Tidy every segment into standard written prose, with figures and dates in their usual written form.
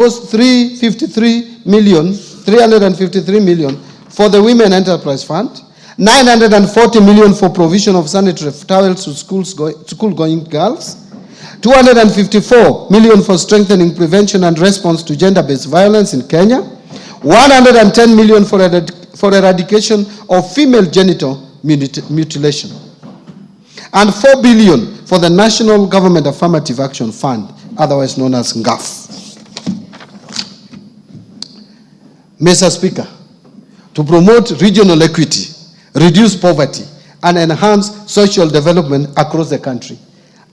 was 353 million for the Women Enterprise Fund, 940 million for provision of sanitary towels to school-going girls, 254 million for strengthening prevention and response to gender-based violence in Kenya, 110 million for eradication of female genital mutilation, and 4 billion for the National Government Affirmative Action Fund, otherwise known as NGAF. Mr. Speaker, to promote regional equity, reduce poverty, and enhance social development across the country,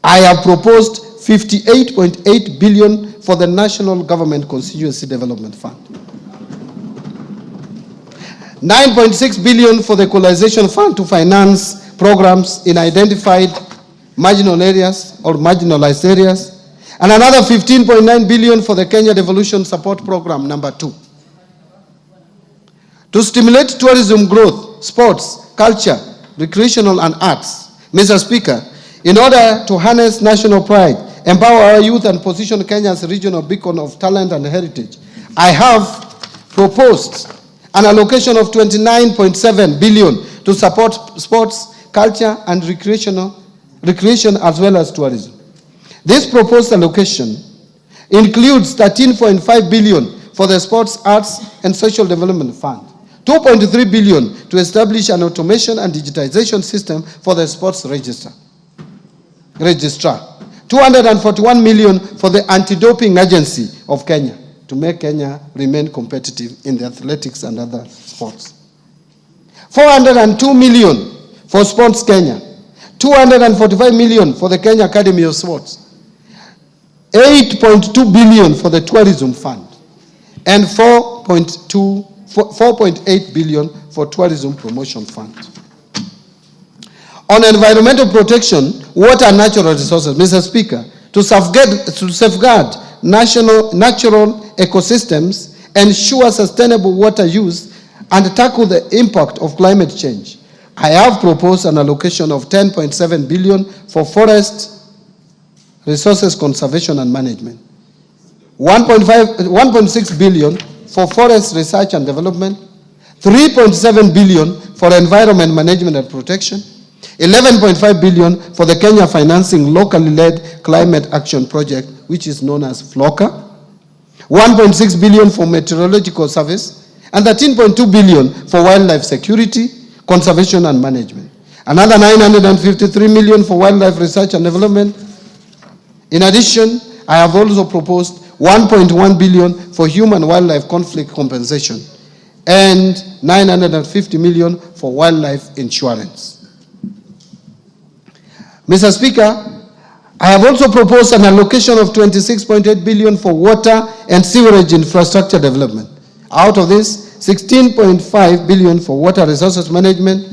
I have proposed 58.8 billion for the National Government Constituency Development Fund, 9.6 billion for the Equalization Fund to finance programs in identified marginal areas or marginalized areas, and another 15.9 billion for the Kenya Devolution Support Program number 2. To stimulate tourism growth, sports, culture, recreational and arts, Mr. Speaker, in order to harness national pride, empower our youth and position Kenya as a regional beacon of talent and heritage, I have proposed an allocation of 29.7 billion to support sports, culture and recreation as well as tourism. This proposed allocation includes 13.5 billion for the Sports, Arts and Social Development Fund, 2.3 billion to establish an automation and digitization system for the sports registrar, 241 million for the Anti-Doping Agency of Kenya to make Kenya remain competitive in the athletics and other sports, 402 million for Sports Kenya, 245 million for the Kenya Academy of Sports, 8.2 billion for the Tourism Fund, and 4.8 billion for Tourism Promotion Fund. On environmental protection, water and natural resources, Mr. Speaker, to safeguard natural ecosystems, ensure sustainable water use, and tackle the impact of climate change, I have proposed an allocation of 10.7 billion for forest resources conservation and management, 1.6 billion for forest research and development, 3.7 billion for environment management and protection, 11.5 billion for the Kenya Financing Locally Led Climate Action Project, which is known as FLOCA, 1.6 billion for meteorological service, and 13.2 billion for wildlife security, conservation and management. Another 953 million for wildlife research and development. In addition, I have also proposed 1.1 billion for human wildlife conflict compensation and 950 million for wildlife insurance. Mr. Speaker, I have also proposed an allocation of 26.8 billion for water and sewerage infrastructure development. Out of this, 16.5 billion for water resources management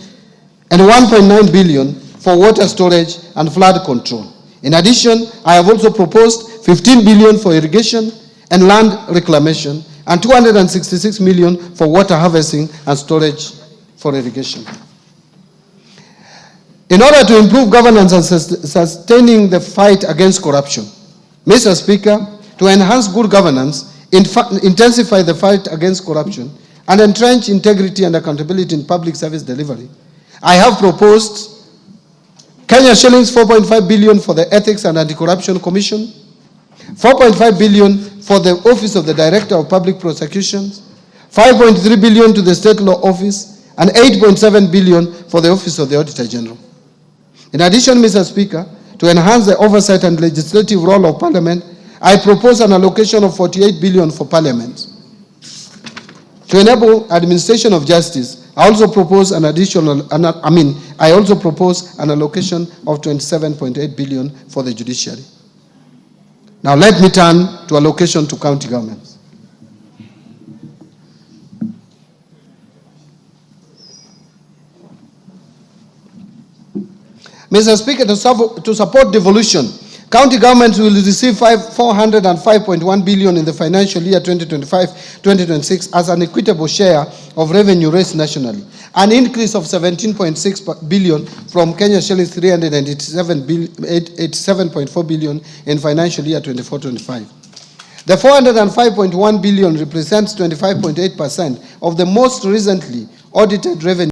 and 1.9 billion for water storage and flood control. In addition, I have also proposed 15 billion for irrigation and land reclamation and 266 million for water harvesting and storage for irrigation. In order to improve governance and sustaining the fight against corruption, Mr. Speaker, to enhance good governance, intensify the fight against corruption, and entrench integrity and accountability in public service delivery, I have proposed Kenya shillings 4.5 billion for the Ethics and Anti-Corruption Commission, 4.5 billion for the Office of the Director of Public Prosecutions, 5.3 billion to the State Law Office, and 8.7 billion for the Office of the Auditor General. In addition, Mr. Speaker, to enhance the oversight and legislative role of Parliament, I propose an allocation of 48 billion for Parliament. To enable administration of justice, I also propose an allocation of 27.8 billion for the judiciary. Now let me turn to allocation to county governments. Mr. Speaker, to support devolution, county governments will receive 405.1 billion in the financial year 2025-2026 as an equitable share of revenue raised nationally, an increase of 17.6 billion from Kenya shillings 387.4 billion in financial year 24-25. The 405.1 billion represents 25.8% of the most recently audited revenue